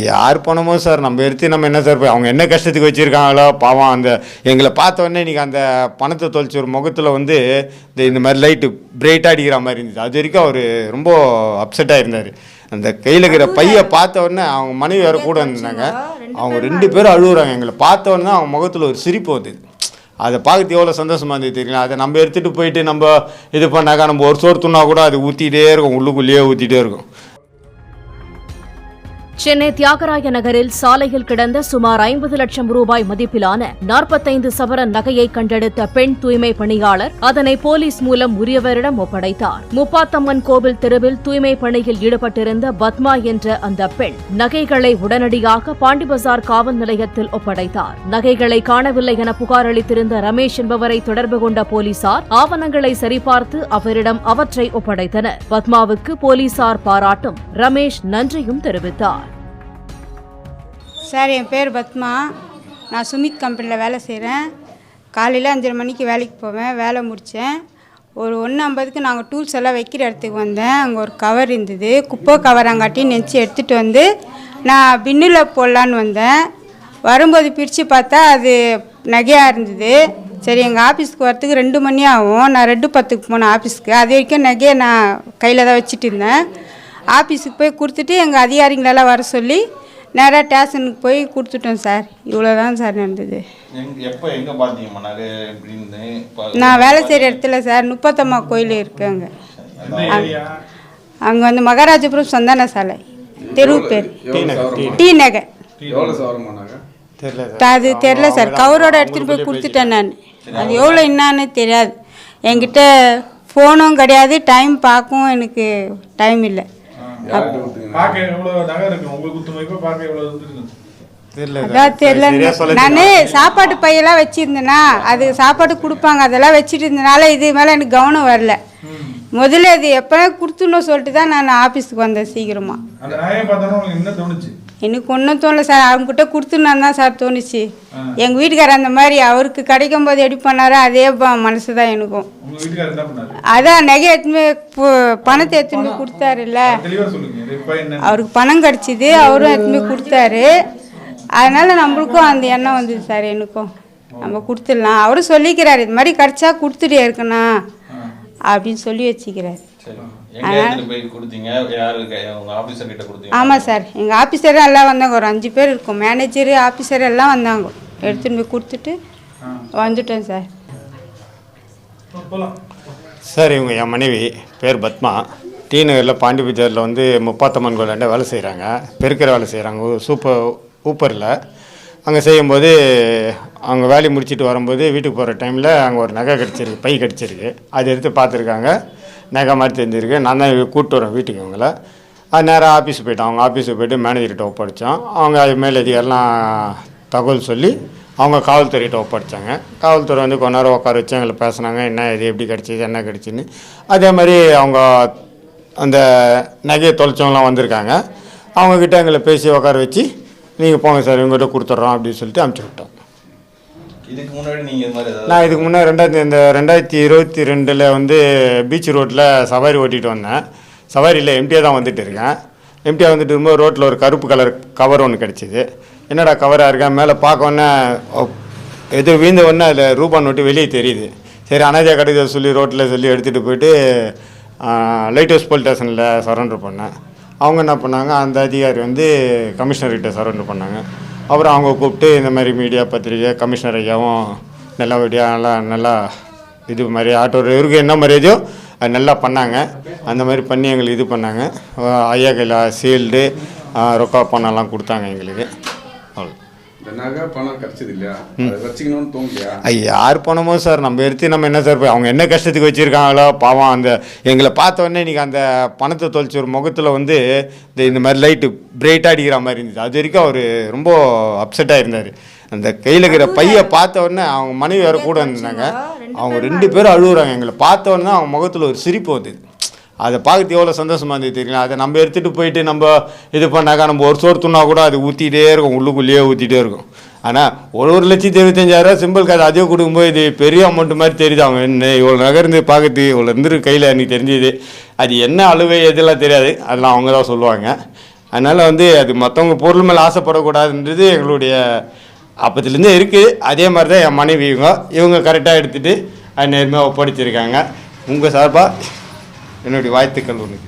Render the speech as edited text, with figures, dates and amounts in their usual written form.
யார் பணமோ சார் நம்ம எடுத்து நம்ம என்ன சார் அவங்க என்ன கஷ்டத்துக்கு வச்சுருக்காங்களோ பாவம். அந்த எங்களை பார்த்த உடனே இன்றைக்கி அந்த பணத்தை தொலைச்சி ஒரு முகத்தில் வந்து இந்த மாதிரி லைட்டு பிரைட்டாக அடிக்கிற மாதிரி இருந்துச்சு. அது வரைக்கும் அவர் ரொம்ப அப்செட்டாக இருந்தார். அந்த கையில் இருக்கிற பையை பார்த்த உடனே அவங்க மனைவி வேறு கூட இருந்தாங்க. அவங்க 2 பேரும் அழுகுறாங்க. எங்களை பார்த்த உடனே அவங்க முகத்தில் ஒரு சிரிப்பு வந்தது. அதை பார்க்கறது எவ்வளோ சந்தோஷமாக இருந்தது தெரியல. அதை நம்ம எடுத்துகிட்டு போயிட்டு நம்ம இது பண்ணாக்கா நம்ம ஒரு சோறு துண்ணா கூட அது ஊற்றிட்டே இருக்கும், உள்ளுக்குள்ளேயே ஊற்றிட்டே இருக்கும். சென்னை தியாகராய நகரில் சாலையில் கிடந்த சுமார் 50 லட்சம் ரூபாய் மதிப்பிலான 45 சவரன் நகையை கண்டெடுத்த பெண் தூய்மை பணியாளர் அதனை போலீஸ் மூலம் உரியவரிடம் ஒப்படைத்தார். முப்பாத்தம்மன் கோவில் தெருவில் தூய்மை பணியில் ஈடுபட்டிருந்த பத்மா என்ற அந்த பெண் நகைகளை உடனடியாக பாண்டிபசார் காவல் நிலையத்தில் ஒப்படைத்தார். நகைகளை காணவில்லை என புகார் அளித்திருந்த ரமேஷ் என்பவரை தொடர்பு கொண்ட போலீசார் ஆவணங்களை சரிபார்த்து அவரிடம் அவற்றை ஒப்படைத்தனர். பத்மாவுக்கு போலீசார் பாராட்டும், ரமேஷ் நன்றியும் தெரிவித்தார். சார், என் பேர் பத்மா. நான் சுமித் கம்பெனியில் வேலை செய்கிறேன். காலையில் 5:30 மணிக்கு வேலைக்கு போவேன். வேலை முடித்தேன். ஒரு 1:50க்கு நாங்கள் டூல்ஸ் எல்லாம் வைக்கிற இடத்துக்கு வந்தேன். அங்கே ஒரு கவர் இருந்தது, குப்பை கவர். அங்காட்டி நெச்சு எடுத்துகிட்டு வந்து நான் பின்னில் போடலான்னு வந்தேன். வரும்போது பிரித்து பார்த்தா அது நகையாக இருந்தது. சரி, எங்கள் ஆஃபீஸ்க்கு வரத்துக்கு 2 மணி ஆகும். நான் 2:10க்கு போனேன் ஆஃபீஸ்க்கு. அது வரைக்கும் நகையை நான் கையில் தான் வச்சுட்டு இருந்தேன். ஆஃபீஸுக்கு போய் கொடுத்துட்டு எங்கள் அதிகாரிங்களெல்லாம் வர சொல்லி நேராக ஸ்டேஷனுக்கு போய் கொடுத்துட்டோம் சார். இவ்வளோதான் சார் நடந்தது. நான் வேலை செய்கிற இடத்துல சார் முப்பத்தம்மா கோயில் இருக்குங்க. அங்கே வந்து மகாராஜபுரம் சந்தான சாலை தெரு பேர் டி நகர். அது தெரில சார். கவரோட எடுத்துகிட்டு போய் கொடுத்துட்டேன் நான். அது எவ்வளோ என்னான்னு தெரியாது. என்கிட்ட ஃபோனும் கிடையாது, டைம் பார்க்கவும் எனக்கு டைம் இல்லை. அதான் தெரியல. நான் சாப்பாட்டு பையெல்லாம் வச்சிருந்தேன்னா அது சாப்பாடு கொடுப்பாங்க, அதெல்லாம் வச்சுட்டு இருந்தனால இது மேலே எனக்கு கவனம் வரல. முதல்ல அது எப்போ கொடுத்துன்னு சொல்லிட்டு தான் நான் ஆஃபீஸுக்கு வந்தேன் சீக்கிரமாக. எனக்கு ஒன்றும் தோணல சார். அவங்ககிட்ட கொடுத்துனான் தான் சார் தோணுச்சு. எங்கள் வீட்டுக்காரர் அந்த மாதிரி அவருக்கு கிடைக்கும் போது எப்படி பண்ணாரோ அதே மனசு தான் எனக்கும். அதான் நகை எடுத்துமே பணத்தை எடுத்துமே கொடுத்தாருல்ல, அவருக்கு பணம் கிடச்சிது, அவரும் எடுத்துமே கொடுத்தாரு. அதனால் நம்மளுக்கும் அந்த எண்ணம் வந்தது சார். எனக்கும் நம்ம கொடுத்துடலாம். அவரும் சொல்லிக்கிறார், இது மாதிரி கிடச்சா கொடுத்துட்டே இருக்கணும் அப்படின்னு சொல்லி வச்சுக்கிறார். ஆமாம் சார், எங்கள் ஆஃபீஸர் எல்லாம் வந்தாங்க. ஒரு 5 பேர் இருக்கும். மேனேஜரு, ஆஃபீஸர் எல்லாம் வந்தாங்க. எடுத்துன்னு போய் கொடுத்துட்டு வந்துட்டேன் சார். சார், இவங்க என் மனைவி பேர் பத்மா. டி நகரில் பாண்டிபஜாரில் வந்து முப்பாத்தம்மன் கோயிலாண்ட வேலை செய்கிறாங்க. பெருக்கிற வேலை செய்கிறாங்க ஊப்பரில். அங்கே செய்யும்போது அவங்க வேலையை முடிச்சுட்டு வரும்போது வீட்டுக்கு போகிற டைமில் அங்கே ஒரு நகை கிடச்சிருக்கு, பை கிடச்சிருக்கு. அது எடுத்து பார்த்துருக்காங்க. நகை மாதிரி தெரிஞ்சிருக்கு. நான் தான் கூப்பிட்டு வரேன் வீட்டுக்கு இவங்கள. அது நேராக ஆஃபீஸுக்கு போய்ட்டோம். அவங்க ஆஃபீஸுக்கு போய்ட்டு மேனேஜர்கிட்ட ஒப்படைச்சோம். அவங்க அது மேலதிகாரெலாம் தகவல் சொல்லி அவங்க காவல்துறையிட்ட ஒப்படைச்சாங்க. காவல்துறை வந்து கொஞ்ச நேரம் உட்கார வச்சு எங்களை பேசுனாங்க, என்ன இது எப்படி கிடச்சிது, என்ன கிடச்சின்னு. அதே மாதிரி அவங்க அந்த நகையை தொலைச்சவங்களாம் வந்திருக்காங்க. அவங்கக்கிட்ட எங்களை பேசி உட்கார வச்சு நீங்கள் போங்க சார், இவங்ககிட்ட கொடுத்துட்றோம் அப்படின்னு சொல்லிட்டு அனுப்பிச்சி விட்டோம். நான் இதுக்கு முன்னாடி 2022 வந்து பீச் ரோட்டில் சவாரி ஓட்டிகிட்டு வந்தேன். சவாரியில் எம்டியாக தான் வந்துட்டு இருக்கேன். எம்டியாக வந்துட்டு இருக்கும்போது ரோட்டில் ஒரு கருப்பு கலர் கவர் ஒன்று கிடச்சிது. என்னடா கவராக இருக்கேன், மேலே பார்க்கோன்னே எது வீழ்ந்த உடனே அதில் ரூபா நோட்டு வெளியே தெரியுது. சரி, அனாதையாக கிடைக்குது சொல்லி ரோட்டில் சொல்லி எடுத்துகிட்டு போயிட்டு லைட் ஹவுஸ் போலீஸ் ஸ்டேஷனில் சரண்டர் பண்ணேன். அவங்க என்ன பண்ணாங்க, அந்த அதிகாரி வந்து கமிஷனர்கிட்ட சரண்டர் பண்ணாங்க. அப்புறம் அவங்க கூப்பிட்டு இந்த மாதிரி மீடியா பத்திரிக்கை கமிஷனர் ஐயாவும் நல்லபடியாக நல்லா இது மாதிரி ஆட்டோ இவருக்கு என்ன மரியாதையோ அது நல்லா பண்ணாங்க. அந்த மாதிரி பண்ணி எங்களுக்கு இது பண்ணாங்க. ஐயா கையில் சீல்டு ரொக்கா பணம்லாம் கொடுத்தாங்க எங்களுக்கு. அவ்வளோ. யார் பணமோ சார் நம்ம எடுத்து நம்ம என்ன சார் அவங்க என்ன கஷ்டத்துக்கு வச்சுருக்காங்களோ பாவம். அந்த எங்களை பார்த்த உடனே இன்றைக்கி அந்த பணத்தை தொலைச்சி ஒரு முகத்தில் வந்து இந்த மாதிரி லைட்டு பிரைட்டாக அடிக்கிற மாதிரி இருந்துச்சு. அது வரைக்கும் அவர் ரொம்ப அப்செட்டாக இருந்தார். அந்த கையில் இருக்கிற பையை பார்த்த உடனே அவங்க மனைவி வேறு கூட இருந்தாங்க. அவங்க 2 பேரும் அழுகுறாங்க. எங்களை பார்த்த உடனே அவங்க முகத்தில் ஒரு சிரிப்பு வந்தது. அதை பார்க்கறது எவ்வளோ சந்தோஷமாக இருந்தது தெரியல. அதை நம்ம எடுத்துகிட்டு போயிட்டு நம்ம இது பண்ணாக்கா நம்ம ஒரு சோறு துண்ணா கூட அது ஊற்றிட்டே இருக்கும், உள்ளுக்குள்ளேயே ஊற்றிட்டே இருக்கும். ஆனால் 1,75,000 சிம்பிள் காசு அதே கொடுக்கும்போது இது பெரிய அமௌண்ட் மாதிரி தெரியுது. அவங்க என்ன இவ்வளோ நகர்ந்து பார்க்கறது இவ்வளோ இருந்துருக்கு கையில் எனக்கு தெரிஞ்சுது. அது என்ன அழுவை எதெல்லாம் தெரியாது, அதெல்லாம் அவங்க தான் சொல்லுவாங்க. அதனால் வந்து அது மற்றவங்க பொருள் மேலே ஆசைப்படக்கூடாதுன்றது எங்களுடைய அப்பத்துலேருந்தே இருக்குது. அதே மாதிரி தான் என் மனைவி இவங்க கரெக்டாக எடுத்துகிட்டு அது நேர்மையாக ஒப்படைச்சிருக்காங்க. உங்கள் சார்பாக என்னுடைய வாழ்த்துக்கள் உனக்கு.